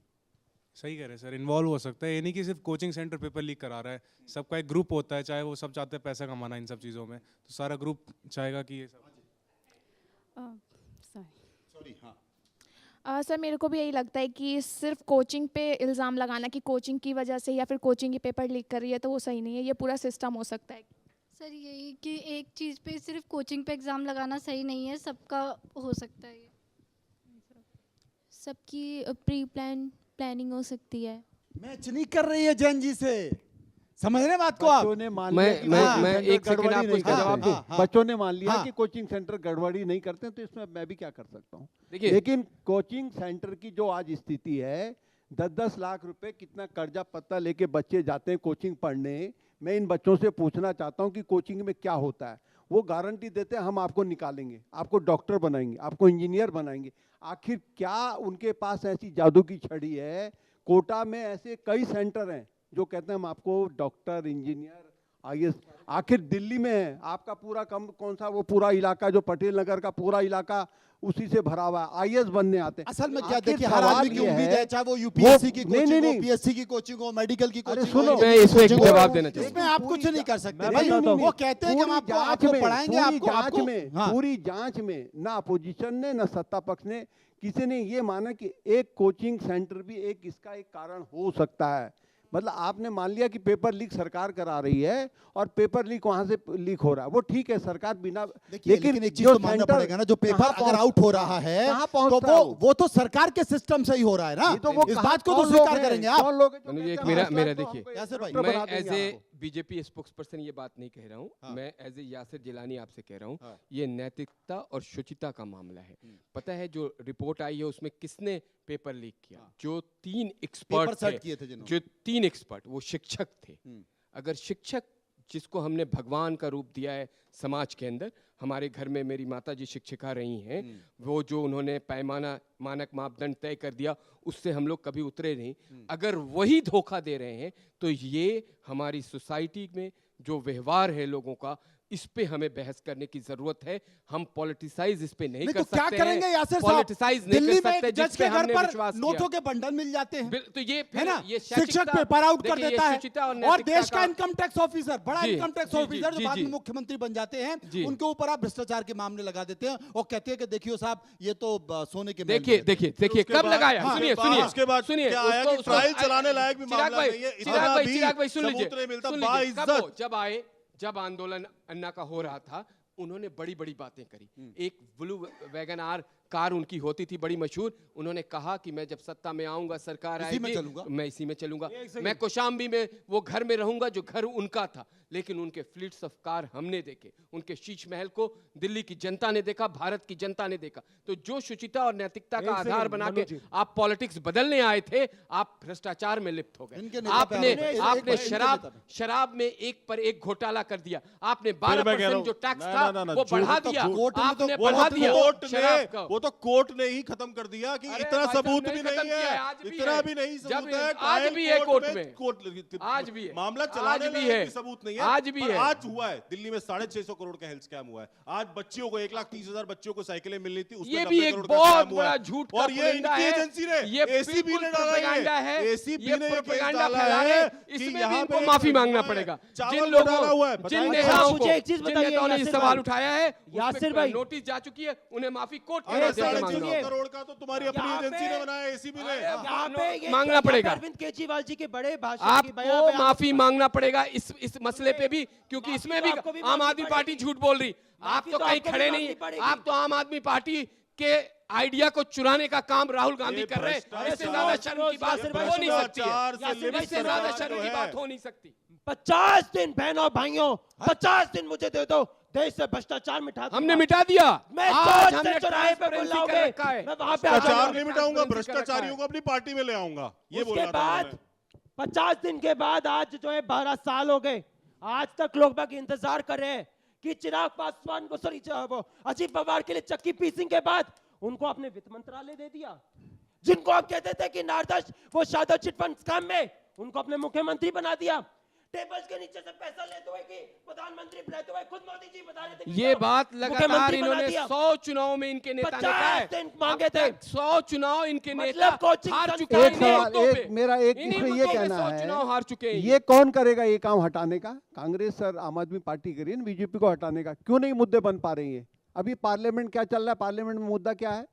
सही कह रहे हैं सर, इन्वॉल्व हो सकता है। ये नहीं कि सिर्फ कोचिंग सेंटर पेपर लीक करा रहा है, सबका एक ग्रुप होता है, चाहे वो सब चाहते हैं पैसा कमाना इन सब चीज़ों में, तो सारा ग्रुप चाहेगा कि ये सब। सॉरी, हाँ सर मेरे को भी यही लगता है कि सिर्फ कोचिंग पे इल्ज़ाम लगाना कि कोचिंग की वजह से या फिर कोचिंग की पेपर लीक कर रही है, तो वो सही नहीं है। ये पूरा सिस्टम हो सकता है। सर यही कि एक चीज़ पे सिर्फ कोचिंग पे एग्ज़ाम लगाना सही नहीं है, सबका हो सकता है ये। सबकी प्री प्लानिंग हो सकती है। मैच नहीं कर रही है जैन जी से, समझ रहे बात को आप? बच्चों ने मान मैं- लिया कि मैं- कोचिंग मैं सेंटर एक सेकंड गड़बड़ी आपको नहीं इसका करते। जवाब दूं? हाँ, बच्चों ने मान लिया हाँ। कि कोचिंग सेंटर गड़बड़ी नहीं करते, तो इसमें मैं भी क्या कर सकता हूँ? देखिए, लेकिन कोचिंग सेंटर की जो आज स्थिति है, 10-10 लाख रुपए कितना कर्जा पत्ता लेके बच्चे जाते हैं कोचिंग पढ़ने। मैं इन बच्चों से पूछना चाहता हूँ कि कोचिंग में क्या होता है। वो गारंटी देते हैं हम आपको निकालेंगे, आपको डॉक्टर बनाएंगे, आपको इंजीनियर बनाएंगे। आखिर क्या उनके पास ऐसी जादू की छड़ी है? कोटा में ऐसे कई सेंटर हैं जो कहते हैं हम आपको डॉक्टर, इंजीनियर आईएएस आखिर दिल्ली में है, आपका पूरा कौन सा वो पूरा इलाका जो पटेल नगर का पूरा इलाका उसी से भरा हुआ है, आईएएस बनने आते हैं। असल में क्या आखिर देखिए, हर सवाल आदमी की ये उम्मीद है, है, चाहे वो यूपीएससी की नहीं, कोचिंग हो, नहीं। पीएससी की कोचिंग हो, मेडिकल की अरे कोचिंग सुनो, हो, मैं इसमें एक कोचिंग हो, जवाब देना चाहूंगा। इसमें आप कुछ नहीं कर सकते मैं भाई। बताता हूं। वो कहते हैं कि हम आपको पढ़ाएंगे, हाँ। पूरी जांच में ना अपोजिशन ने ना सत्ता पक्ष ने किसी ने ये माना कि एक कोचिंग सेंटर भी एक इसका एक कारण हो सकता है। मतलब आपने मान लिया कि पेपर लीक सरकार करा रही है और पेपर लीक वहां से लीक हो रहा है, वो ठीक है, सरकार बिना लेकिन एक चीज तो मानना पड़ेगा ना, जो पेपर अगर आउट हो रहा है तो वो तो सरकार के सिस्टम से ही हो रहा है ना, तो वो इस बात को तो स्वीकार करेंगे आप। अनुज, एक मेरा देखिए, यासिर भाई, मैं एज ए बीजेपी स्पोक्सपर्सन ये बात नहीं कह रहा हूँ, मैं एज ए यासिर जिलानी आपसे कह रहा हूँ, ये नैतिकता और शुचिता का मामला है। पता है जो रिपोर्ट आई है उसमें किसने पेपर लीक किया? जो 3 एक्सपर्ट थे, जो 3 एक्सपर्ट वो शिक्षक थे। अगर शिक्षक, जिसको हमने भगवान का रूप दिया है समाज के अंदर, हमारे घर में मेरी माता जी शिक्षिका रही हैं, वो जो उन्होंने पैमाना मानक मापदंड तय कर दिया उससे हम लोग कभी उतरे नहीं। अगर वही धोखा दे रहे हैं तो ये हमारी सोसाइटी में जो व्यवहार है लोगों का, इस पे हमें बहस करने की जरूरत है। हम पॉलिटिसाइज इस पे नहीं कर तो सकते क्या करेंगे यासिर साहब? पॉलिटिसाइज नहीं दिल्ली कर में सकते एक जज जिस पे के घर हमने पर विश्वास नोटों किया। के बंडल मिल जाते हैं, तो ये है ना, ये शिक्षक पेपर आउट कर देखिए, देता ये है, शुचिता और नैतिकता देश का इनकम टैक्स ऑफिसर, बड़ा जी, इनकम टैक्स जी, ऑफिसर जो जी, बाद में जी। मुख्यमंत्री बन जाते हैं, जी। उनके ऊपर आप भ्रष्टाचार के मामले लगा देते हैं और कहते हैं कि देखियो साहब ये तो सोने के महल देखिए में देखिए देखिए उसके कब बाद- लगाया, हाँ, सुनिए उसके सुनिए बाद- उसके बाद सुनिए क्या आया कि ट्रायल चलाने लायक भी मामला नहीं है, इतना भी चिराग भाई सुन लीजिए, सबूत नहीं मिलता, सुन लीजिए, बाइज्जत। कब हो? जब आए, जब आंदोलन अन्ना का हो रहा था, उन्होंने बड़ी बड़ी बातें करी। एक ब्लू वैगन आर कार उनकी होती थी बड़ी मशहूर, उन्होंने कहा कि मैं जब सत्ता में आऊंगा, सरकार इसी में आएगी, चलूंगा। मैं इसी में चलूंगा, मैं कौशाम्बी में वो घर में रहूंगा जो घर उनका था। लेकिन उनके फ्लीट्स ऑफ कार हमने देखे, उनके शीश महल को दिल्ली की जनता ने देखा, भारत की जनता ने देखा। तो जो शुचिता और नैतिकता का आधार बना के आप पॉलिटिक्स बदलने आए थे, आप भ्रष्टाचार में लिप्त हो इनके गए। नेता पे आपने आरोप है। आपने इनके शराब नेता पे। शराब में एक पर एक घोटाला कर दिया। आपने फिर मैं कह रहा 12% हूं, जो टैक्स ना, था ना, ना, वो जो बढ़ा तो दिया, कोर्ट ने तो- आपने वो बढ़ा तो दिया शराब का। वो तो कोर्ट ने ही खत्म कर दिया कि अरे इतना भाई साहब, सबूत नहीं भी खत्म नहीं किया है, है, आज भी इतना है। भी नहीं जब सबूत है, आज ट्रायल भी है कोर्ट में। आज भी है, मामला आज चलाने भी लायक है, भी सबूत नहीं है, आज भी पर है। आज हुआ है दिल्ली में 650 करोड़ का हेल्थ स्कैम हुआ है। आज बच्चियों को 1,30,000 बच्चियों को साइकिलें मिलनी थी, उसमें ये 90 भी एक करोड़ का बहुत स्कैम हुआ बड़ा है। झूठ का और ये पुलिंदा इनकी है। एजेंसी ने, ये एसीबी ने बिल्कुल डाला प्रोपेगेंडा है, एसीबी ये ने प्रोपेगेंडा डाला फैला रहे है हैं, कि इसमें भी यहाँ इनको पे माफी एक मांगना है, पड़ेगा। चावल जिन घोटाला हुआ है, लोगों, जिन बताइए। नेताओं मुझे को, एक चीज जिन बताइए, नेताओं ने यासिर सवाल भाई। उठाया है, यासिर भाई। नोटिस जा चुकी है, उन्हें माफी कोर्ट के अरे माध्यम से साढ़े मांगना सुनिए, होगा। करोड़ का तो तुम्हारी अपनी यहाँ एजेंसी पे- ने बनाया, एसीबी ने। यहाँ पे ये मांगना पड़ेगा। अरविंद केजरीवाल जी के बड़े भाषण की बयान आपको पे माफी मांगना पड़ेगा इस मसले पे भी, क्योंकि माफी इसमें तो भी आपको भी आम मांगनी आदमी पार्टी पड़ेगी। झूठ बोल रही। आप माफी तो तो कहीं आपको भी खड़े मांगनी नहीं, पड़ेगी। आप तो आम आदमी पार्टी के आइडिया को चुराने का काम राहुल गांधी ये कर रहे हैं। भ्रष्टाचार- इससे ज्यादा शर्म की बात यासिर हो भाई, नहीं सकती है, भ्रष्टाचार से लिप्त इससे ज्यादा सरकार शर्म जो की है। बात हो नहीं सकती। 50 दिन बहनों भाइयों, 50 दिन मुझे दे दो, देश से भ्रष्टाचार मिटा दूंगा। हमने मिटा दिया। मैं आज सोच हमने से चौराहे पे ट्रांसपेरेंसी बुलाओगे, कर रखा है। मैं वहां पे आ भ्रष्टाचार जाऊंगा। नहीं मिटाऊंगा, ट्रांसपेरेंसी कर रखा है। भ्रष्टाचारियों को अपनी पार्टी में ले आऊंगा, ये बोल उसके रहा था बाद उन्होंने। 50 दिन के बाद आज जो है 12 साल हो गए, आज तक लोग बाग इंतजार कर रहे हैं कि चिराग पासवान को, सॉरी अजीत पवार के लिए चक्की पीसिंग के बाद उनको आपने वित्त मंत्रालय दे दिया। जिनको आप कहते थे कि नारदश वो शादा चिट फंड स्कैम में, उनको अपने मुख्यमंत्री बना दिया। टेबल्स के नीचे से पैसा लेते हुए कि प्रधानमंत्री रहते हुए खुद मोदी जी बता रहे थे कि ये बात लगातार मुख्यमंत्री बना इन्होंने दिया। 100 चुनाव में इनके नेता ने कहा है। 50 दिन मांगे थे। 100 चुनाव इनके मतलब नेता कोचिंग हार संस्थान चुके हैं। एक इन्हीं सवाल, मुद्दों पे। एक मेरा एक इन्हीं इसमें ये मुद्दों पे कहना 100 है, चुनाव हार चुके हैं ये कौन करेगा ये काम हटाने का? कांग्रेस और आम आदमी पार्टी करिए, बीजेपी को हटाने का। क्यों नहीं मुद्दे बन पा रही है? अभी पार्लियामेंट क्या चल रहा है? पार्लियामेंट में मुद्दा क्या है?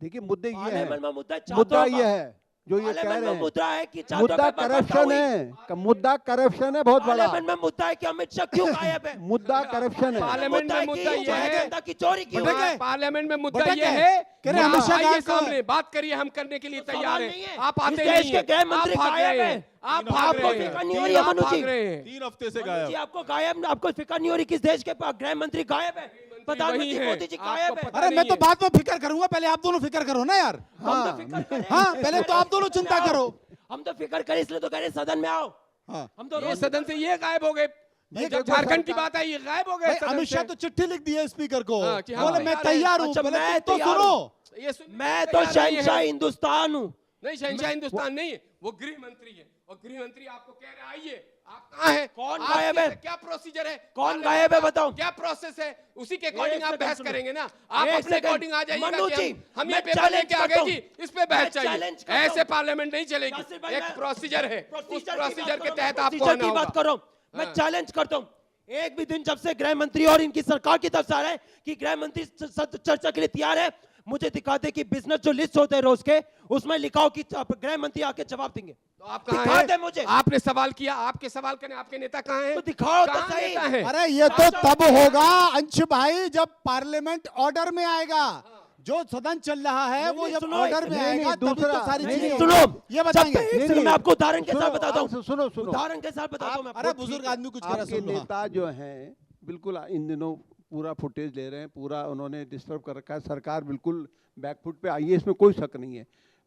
देखिए मुद्दे ये पार्लियामेंट है, में मुद्दा मुद्दा छात्रों ये का। है जो ये कह पार्लियामेंट रहे में मुद्दा है कि हैं, छात्रों मुद्दा पे बर्बादी करप्शन हुई। है, मुद्दा करप्शन है बहुत बड़ा। पार्लियामेंट में मुद्दा है कि अमित शाह क्यों गायब है? मुद्दा करप्शन है। पार्लियामेंट में मुद्दा कि ये है, जनता की चोरी क्यों भटक है? गए। पार्लियामेंट में मुद्दा भटक ये गए। है कह रहे कि अमित शाह आइए गायब क्यों है? सामने बात करिए, हम करने के लिए तो तैयार सवाल नहीं हैं। है। आप इस आते देश नहीं के हैं, गृह आप मंत्री भाग गायब रहे हैं। हैं, आप भाग आपको रहे फिक्र हैं, नहीं हो रही है, आप मनु भाग जी। रहे हैं। 3 हफ्ते से जी गायब। आपको गायब, आपको फिक्र नहीं हो रही किस देश के पास गृह मंत्री गायब है, प्रधानमंत्री वही है, मोदी जी आपको गायब है। पता अरे मैं नहीं तो है। बाद में फिक्र करूंगा, पहले आप दोनों फिक्र करो ना यार। हम तो फिक्र करें। हाँ, पहले तो आप दोनों चिंता करो। हम तो फिक्र करें, इसलिए तो कह रहे हैं सदन में आओ। हाँ। हम तो ये रोज सदन से ये गायब हो गए। ये जब झारखंड की बात आई ये गायब हो गए भाई, सदन अमित शाह से। तो चिट्ठी लिख दी है स्पीकर को, हाँ, कि हम बोले मैं तैयार हैं। तैयार हूँ। अच्छा, पहले मैं तुम तो तैयार सुनो। हूँ। ये सुनने मैं को तो तैयार नहीं है। शहंशाह हिंदुस्तान हूँ, नहीं, शहंशाह हिंदुस्तान नहीं है, वो गृह मंत्री है, और गृह मंत्री आपको कह रहे आइए, आप कहाँ हैं? कौन आपके गायब है? क्या प्रोसीजर है? कौन गायब है बताओ? क्या प्रोसेस है? उसी के अकॉर्डिंग आप सेकंड बहस सुनो। करेंगे ना, आप एक अपने सेकंड। अकॉर्डिंग आ जाइएगा मनु कि जी, हम ये मैं पेपर challenge लेके आ करता गए हूं। जी, इस पे बहस मैं चाहिए, challenge करता ऐसे हूं। पार्लियामेंट नहीं चलेगी, यासिर भाई, एक मैं प्रोसीजर है, उस प्रोसीजर प्रोसीजर के तहत मैं आपको प्रोसीजर आना की बात होगा। कर रहा हूं। मैं हाँ। चैलेंज करता हूं, एक भी दिन जब से गृह मंत्री और इनकी सरकार की तरफ से आ रहा है कि गृह मंत्री चर्चा के लिए तैयार है, मुझे दिखा दे कि बिजनेस जो लिस्ट होते हैं रोज के, उसमें लिखा हो कि गृह मंत्री आके जवाब देंगे। तो आप कहाँ दिखा दे हैं? मुझे। आपने सवाल किया, आपके सवाल करने आपके नेता कहाँ हैं? तो दिखाओ तो कहाँ सही। नेता हैं? अरे ये तो तब होगा अंश भाई जब पार्लियामेंट ऑर्डर में आएगा। जो सदन चल रहा है वो नहीं, जब सुनो, ऑर्डर में नहीं, आएगा नहीं, तभी तो दूसरा- सारी नहीं, चीजें नहीं, सुनो, ये बताएंगे। जब एक सेकंड मैं आपको उदाहरण के साथ सुनो, बताता हूँ, सुनो सुनो उदाहरण के साथ बताता हूँ मैं अरे आपको। बुजुर्ग आदमी कुछ कह रहा है, आपके सुन लो, हाँ। नेता जो हैं बिल्कुल इन दिनों पूरा फुटेज ले रहे हैं, पूरा उन्होंने डिस्टर्ब कर रखा है, सरकार बिल्कुल बैकफुट पे आई है, इसमें कोई शक नहीं है।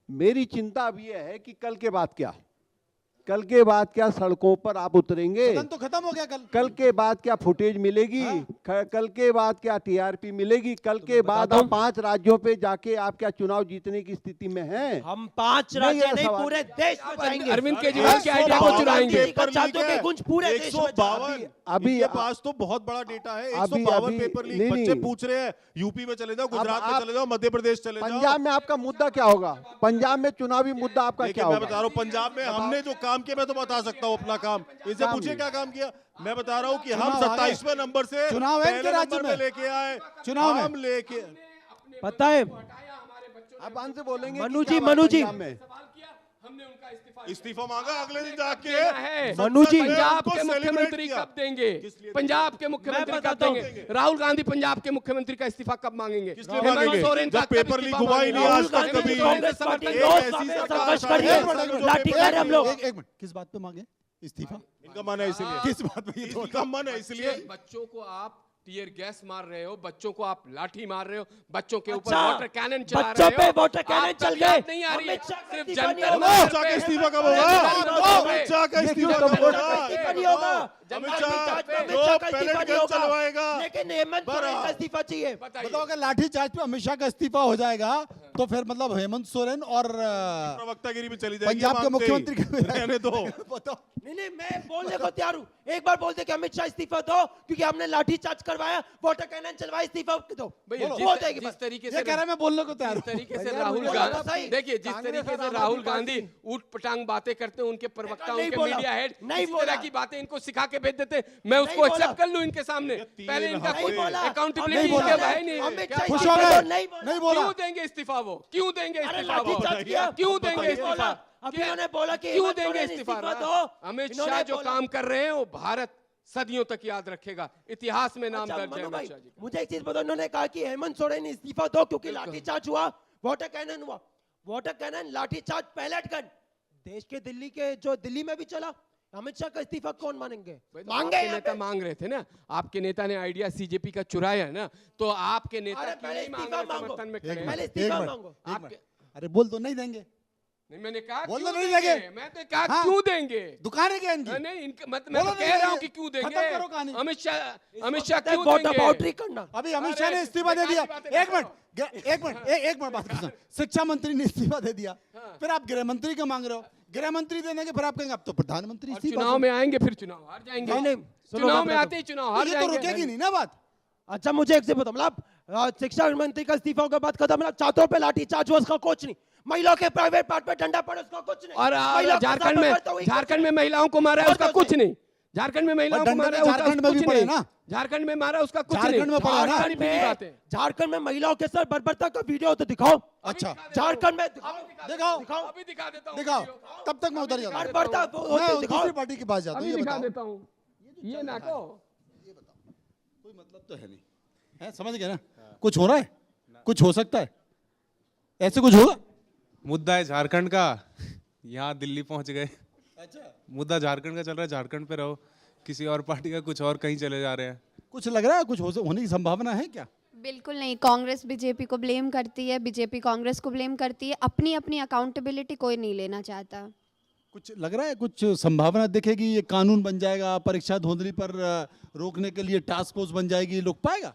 मेरी चिंता अब ये है कि कल के बाद क्या, कल के बाद क्या सड़कों पर आप उतरेंगे, सदन तो खत्म हो गया कल। कल के बाद क्या फुटेज मिलेगी, कल के बाद क्या टीआरपी मिलेगी, कल के बाद आप 5 राज्यों पे जाके आप क्या चुनाव जीतने की स्थिति में हैं? हम 5 नहीं, राज्य ये नहीं सवाल- पूरे देश में जाएंगे। अरविंद केजरीवाल के आइडिया को चुराएंगे। छात्रों के गुंज पूरे देश में 152 अभी- इनके पास तो बहुत बड़ा डेटा है। अभी- 152 पेपर लीक नहीं, बच्चे नहीं। पूछ रहे हैं, यूपी में चले जाओ, गुजरात में आप- चले जाओ, मध्य प्रदेश चले जाओ। पंजाब में आपका मुद्दा क्या होगा? पंजाब में चुनावी मुद्दा आपका देखिए क्या मैं होगा? बता रहा हूँ, पंजाब में हमने जो काम किया मैं तो बता सकता हूँ अपना काम। इनसे काम पूछिए नहीं। क्या काम किया। मैं बता रहा हूँ कि हम चुनाव आ गए। 27वें नंबर से चुनाव है इनके पहले राज्य नंबर में। पे लेके आए। चुनाव में। हम लेके पता है आप आंसर बोलेंगे मनु कि क्या जी, बात मनु जी। पंजाब में? हमने उनका इस्तीफा इस्तीफा मांगा, अगले दिन जाके है। मनु जी, पंजाब उनको के celebrate मुख्यमंत्री किया। कब देंगे? किस लिए? पंजाब के मुख्यमंत्री मैं कब बताता हूं। देंगे? राहुल गांधी पंजाब के मुख्यमंत्री का इस्तीफा कब मांगेंगे? किस लिए हेमंत मांगेंगे? सोरेन का जब कब पेपर इस्तीफा लीक हुआ ही नहीं मांगेंगे? आज तक हेमंत कभी। सोरेन का कांग्रेस पार्टी समर्थन रोज है। सामने ऐसी संघर्ष सरकार करिए। है। लाठी मारे हम लोग। एक मिनट, किस बात पे मांगे इस्तीफा? इनका मन है इसलिए। किस बात पे? ये तो इनका मन है इसलिए। बच्चों को आप टीयर गैस मार रहे हो, बच्चों को आप लाठी मार रहे हो, बच्चों के ऊपर अच्छा, वाटर कैनन चला रहे बच्चों हो। पे वाटर कैनन आप चल तबीयत गए। नहीं आ रही है, अमित शाह का सिर्फ इस्तीफा नहीं जनता होगा। अमित शाह के इस्तीफा कब होगा? अमित शाह का इस्तीफा कब इस्तीफा होगा? नहीं होगा। अमित अमित शाह शाह का जो इस्तीफा पैलेट नहीं गन होगा। चलवाएगा। लेकिन हेमंत सोरेन का इस्तीफा चाहिए। बताइए। बताओ अगर लाठीचार्ज पे अमित शाह का इस्तीफा हो जाएगा तो फिर मतलब हेमंत सोरेन और प्रवक्तागिरी भी चली जाएगी। पंजाब के मांगते ही। मुख्यमंत्री का रहने दो। बताओ। नहीं मैं बोलने को तैयार हूँ। एक बार बोल दे कि अमित शाह इस्तीफा दो, क्योंकि हमने लाठी चार्ज करवाया, वाटर कैनन चलवाया, इस्तीफा दो। भैया, हो जाएगी जिस बात। तरीके ये से कह रहा है मैं बोलने को तैयार जिस हूं। तरीके से भैया, राहुल मुझे लगा गांधी सही। देखिए, जिस कांग्रेस तरीके और से आम राहुल आदमी गांधी पार्टी- ऊट पटांग बातें करते हैं, उनके प्रवक्ता, नहीं उनके बोला, मीडिया हेड नहीं इसी बोला। तरह की बातें इनको सिखा के भेज देते हैं। मैं उसको बोला। एक्सेप्ट कर लूं इनके सामने। तीन पहले इनका हफ्ते- कोई नहीं बोला। अकाउंटेबिलिटी नहीं बोला। इनके भाई नहीं है। अमित क्या शाह खुश इस्तीफा हो गए? दो, नहीं बोला। नहीं बोला। क्यों देंगे इस्तीफा वो? क्यों देंगे अरे इस्तीफा वो? लाठीचार्ज किया। क्यों देंगे अभी बोला। इस्तीफा? अभी उन्होंने बोला कि क्यों हेमंत देंगे सोरेन इस्तीफा? दो। अमित इन्होंने शाह जो बोला। काम कर रहे हैं वो भारत सदियों तक याद रखेगा, इतिहास में नाम अच्छा, दर्ज है मनु अमित भाई, शाह जी का। मुझे एक चीज बताओ, उन्होंने कहा कि हेमंत सोरेन इस्तीफा दो क्योंकि लाठीचार्ज हुआ, वाटर कैनन हुआ। Water cannon, lathi charge, pellet gun देश के दिल्ली के जो दिल्ली में भी चला। अमित शाह का इस्तीफा कौन मानेंगे? भाई, तो मांगे आपके यहाँ नेता पे। मांग रहे थे ना, आपके नेता ने आइडिया सीजेपी का चुराया है ना, तो आपके नेता अरे क्यों पहले नहीं मांग इस्तीफा रहे, मांगो। समर्थन में एक खड़े हैं? पहले मिनट, इस्तीफा एक मिनट, मांगो। एक आपके- मिनट। अरे बोल तो नहीं देंगे। नहीं, मैंने कहा बोल क्यों तो नहीं देंगे? देंगे। मैं तो कहा हाँ। क्यों देंगे? दुकान है क्या इनकी? नहीं, इनके मैं बोलो तो नहीं कह रहा हूँ देंगे। कि क्यों खत्म देंगे। करो कहानी। अमित शाह क्यों वोट देंगे? अबाउटरी करना। अभी अमित शाह ने अरे, इस्तीफा दे दिया। बेकार की बातें एक करो। मिनट, एक मिनट बात करना। शिक्षा मंत्री ने इस्तीफा दे दिया, फिर आप गृह मंत्री का मांग रहे हो। गृह मंत्री देने के फिर आप कहेंगे अब तो प्रधानमंत्री और इस्तीफा चुनाव दो। में आएंगे, फिर चुनाव हार जाएंगे। नहीं, नहीं, सुनो, चुनाव मैं में बताता आते ही चुनाव तो हार ये तो जाएंगे। रुकेगी नहीं ना बात। अच्छा मुझे एक से बताओ, मतलब शिक्षा मंत्री का इस्तीफा के बाद खत्म, मतलब छात्रों पे लाठीचार्ज हुआ, उसका कुछ नहीं। महिलाओं के प्राइवेट पार्ट पे डंडा पड़े, उसका कुछ नहीं। और महिलाओं के साथ झारखंड में बढ़ता हुआ ही कुछ झारखंड में नहीं। महिलाओं को मारा है, और उसका कुछ कुछ नहीं। झारखंड में महिलाओं को डंडे मारा है, तो उसका झारखंड में कुछ भी पड़े नहीं। ना। झारखंड में मारा, उसका कुछ नहीं। झारखंड में पड़ा है ना। झारखंड में बात है। झारखंड में महिलाओं के साथ बर्बरता का वीडियो तो दिखाओ। अच्छा झारखंड में दिखाओ, दिखाओ। अभी दिखा देता हूँ दिखाओ, वीडियो। तब तक मैं उधर जाता हूँ। बर्बरता मैं दिखाओ। दूसरी पार्टी के पास जाता हूँ। अभी ये दिखा बताओ, देता हूँ। ये ना कहो। कोई मतलब तो है नहीं है, समझ गए ना? कुछ हो रहा है, कुछ हो सकता है, ऐसे कुछ होगा। मुद्दा है झारखंड का, यहाँ दिल्ली पहुंच गए। अच्छा, मुद्दा झारखंड का चल रहा है, झारखंड पे रहो, किसी और पार्टी का कुछ और कहीं चले जा रहे हैं। कुछ लग रहा है, कुछ होने की संभावना है क्या? बिल्कुल नहीं। कांग्रेस बीजेपी को ब्लेम करती है, बीजेपी कांग्रेस को ब्लेम करती है। अपनी अपनी अकाउंटेबिलिटी कोई नहीं लेना चाहता। कुछ लग रहा है, कुछ संभावना दिखेगी, ये कानून बन जाएगा, परीक्षा धुंधली पर रोकने के लिए टास्क फोर्स बन जाएगी, लोग पाएगा?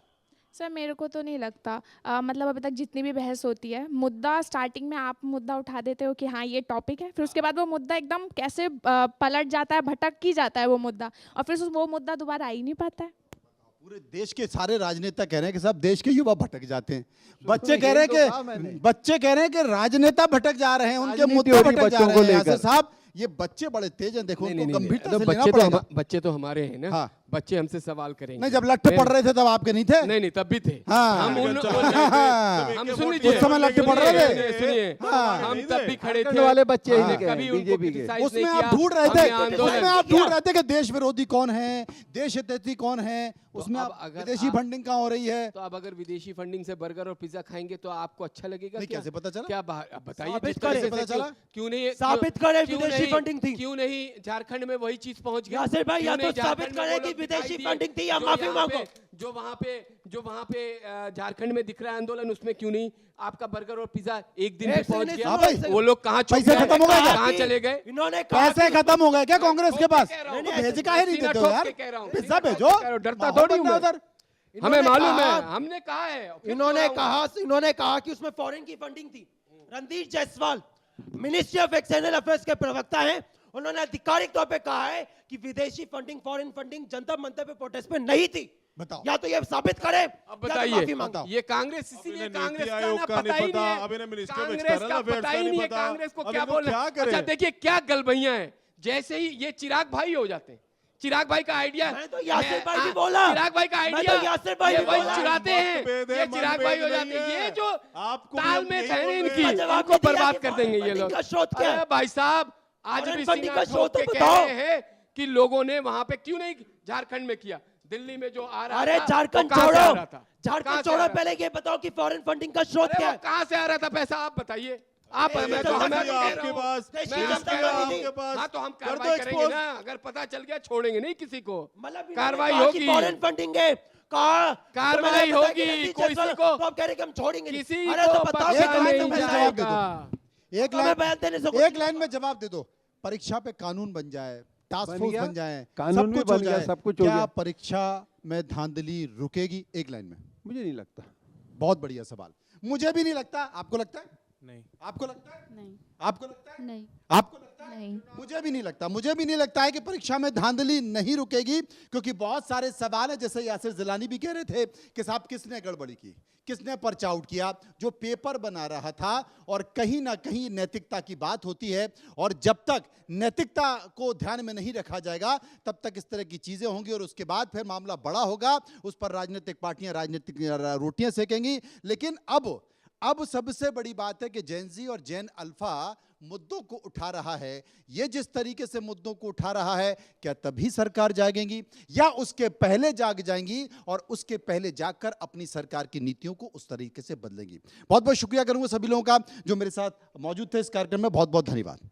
सर मेरे को तो नहीं लगता मतलब अभी तक जितनी भी बहस होती है, मुद्दा स्टार्टिंग में आप मुद्दा उठा देते हो कि हाँ ये टॉपिक है, फिर उसके बाद वो मुद्दा एकदम कैसे पलट जाता है, भटक ही जाता है वो मुद्दा, और फिर वो मुद्दा दोबारा आ ही नहीं पाता है। पूरे देश के सारे राजनेता कह रहे हैं कि सब देश के युवा भटक जाते हैं। बच्चे कह रहे हैं कि राजनेता भटक जा रहे हैं, उनके मुद्दे भटक जा रहे हैं। यासिर साहब, ये बच्चे बड़े तेज हैं, देखो उनको गंभीरता से लेना पड़ेगा। बच्चे तो हमारे हैं ना, हाँ। बच्चे हमसे सवाल करेंगे। नहीं, जब लट्ठे पड़ रहे थे तब आपके नहीं थे? नहीं तब भी थे। हाँ। हम सुन उस समय लट्ठे पड़ रहे थे। सुनिए, हम तब भी खड़े थे। वाले बच्चे ही कभी उनको criticize उसमें नहीं आप किया। ढूंढ रहे थे, हमने उसमें आप ढूंढ रहे थे कि देश विरोधी कौन है, देश हितैषी कौन है, उसमें अब आप अगर विदेशी फंडिंग कहाँ हो रही है। तो अब अगर विदेशी फंडिंग से बर्गर और पिज्जा खाएंगे तो आपको अच्छा लगेगा? नहीं, कैसे पता चला? क्या अब बताइए, साबित जिस तरह करें, से पता चला? क्यों नहीं साबित करें क्यों विदेशी नहीं- फंडिंग थी। क्यों नहीं झारखंड में वही चीज पहुंच गई? यासिर भाई, या क्यों तो नहीं साबित झारखंड में करें वो कि लोग विदेशी दिखाई दिए? फंडिंग थी या जो माफी यहाँ मांगो। पे- जो वहाँ पे झारखंड में दिख रहा है आंदोलन, उसमें क्यों नहीं आपका बर्गर और पिज्जा एक दिन में पहुंच गया? हाँ भाई, वो लोग कहाँ छुप पैसे गए? खत्म हो गए क्या? कहाँ चले गए? इन्होंने कहा पैसे खत्म हो गए क्या कांग्रेस के पास? कह रहा हूं। तो भेज काहे नहीं सीना देते हो ठोक यार? के कह रहा हूं। पिज्जा भेजो, डरता माहौल थोड़ी हूं बनता है मैं। उधर। हमें मालूम है, कहा- हमने कहा है। फिर इन्होंने कहा कि उसमें फॉरेन की फंडिंग थी। Randhir Jaiswal ministry of external affairs के प्रवक्ता हैं, उन्होंने आधिकारिक तौर पे कहा है कि विदेशी funding, foreign funding Jantar Mantar पे प्रोटेस्ट में नहीं थी। बताओ। या तो ये साबित करें, अब या तो माफी बताइए, मांगो। ये कांग्रेस, इसीलिए अब इन्हें कांग्रेस नीति का आयोग ना का पता नहीं ही पता, नहीं है। अब इन्हें मिनिस्ट्री ऑफ कांग्रेस एक्सटर्नल का अफेयर्स पता का ही नहीं नहीं है पता। कांग्रेस को अब क्या इनको बोलना क्या है। करें? अच्छा देखिए क्या गलबैया है, जैसे ही ये चिराग भाई हो जाते हैं, चिराग भाई का आइडिया, मैंने तो यासिर भाई भी बोला। चिराग भाई का मैं तो आइडिया, यासिर भाई ये भी वही बोला। चुराते हैं, मतभेद है, ये चिराग भाई हो मनभेद जाते हैं। नहीं है। ये जो आपको भी ताल हम में यही है बोल इनकी, रहे हैं। जवाब इनको नहीं दिया बर्बाद कि कर देंगे ये फंडिंग लोग। का स्रोत क्या है? अरे भाई साहब, आज फॉरेन भी फंडिंग सीना का ठोक स्रोत के तो कह बताओ। रहे हैं कि लोगों ने वहां पे क्यों नहीं झारखंड में किया, दिल्ली में जो आ रहा अरे था, झारखंड वो कहाँ से आ छोड़ो, रहा था? कहाँ झारखंड से आ छोड़ो, रहा था? पहले ये बताओ कि फॉरेन फंडिंग का स्रोत अरे क्या वो है? कहाँ से आ रहा था पैसा, आप बताइए। आप ये मैं तो तो हमें आपके कह रहा हूँ। पास, देश मैं की आपके जनता रहा का हूँ। नहीं थी। हाँ तो हम कर दो कार्रवाई करेंगे expose। ना, अगर पता चल गया छोड़ेंगे नहीं किसी को, मतलब इन्होंने कार्रवाई कहा कि होगी। फॉरेन फंडिंग है, कहा कार्रवाई तो मैंने बताया होगी, कि रणधीर कोई जायसवाल, को- तो आप कह रहे कि हम छोड़ेंगे नहीं। किसी अरे को तो बताओ बख्शा कि कहाँ नहीं से पैसा जवाब दे आएगा? दो। एक तो मैं बयान देने से एक लाइन में जवाब दे दो। परीक्षा पे कानून बन जाए, टास्क बन फोर्स गया, बन जाए, कानून सब भी कुछ बन हो गया, जाए, सब कुछ हो क्या गया। परीक्षा में धांधली रुकेगी? एक लाइन में। मुझे नहीं लगता। बहुत बढ़िया सवाल। मुझे भी नहीं लगता, आपको लगता है? नहीं। आपको लगता है? नहीं आपको लगता है? नहीं आपको लगता है? नहीं। मुझे भी नहीं लगता, मुझे भी नहीं लगता है कि परीक्षा में धांधली नहीं रुकेगी, क्योंकि बहुत सारे सवाल हैं, जैसे यासिर जिलानी भी कह रहे थे कि साहब किसने गड़बड़ी की, किसने पर्चा आउट किया, जो पेपर बना रहा था। और कहीं ना कहीं नैतिकता की बात होती है, और जब तक नैतिकता को ध्यान में नहीं रखा जाएगा तब तक इस तरह की चीजें होंगी, और उसके बाद फिर मामला बड़ा होगा, उस पर राजनीतिक पार्टियां राजनीतिक रोटियां सेकेंगी। लेकिन अब सबसे बड़ी बात है कि जेन ज़ी और जेन अल्फा मुद्दों को उठा रहा है। ये जिस तरीके से मुद्दों को उठा रहा है, क्या तभी सरकार जागेगी या उसके पहले जाग जाएंगी और उसके पहले जागकर अपनी सरकार की नीतियों को उस तरीके से बदलेंगी? बहुत बहुत शुक्रिया करूंगा सभी लोगों का जो मेरे साथ मौजूद थे इस कार्यक्रम में। बहुत बहुत धन्यवाद।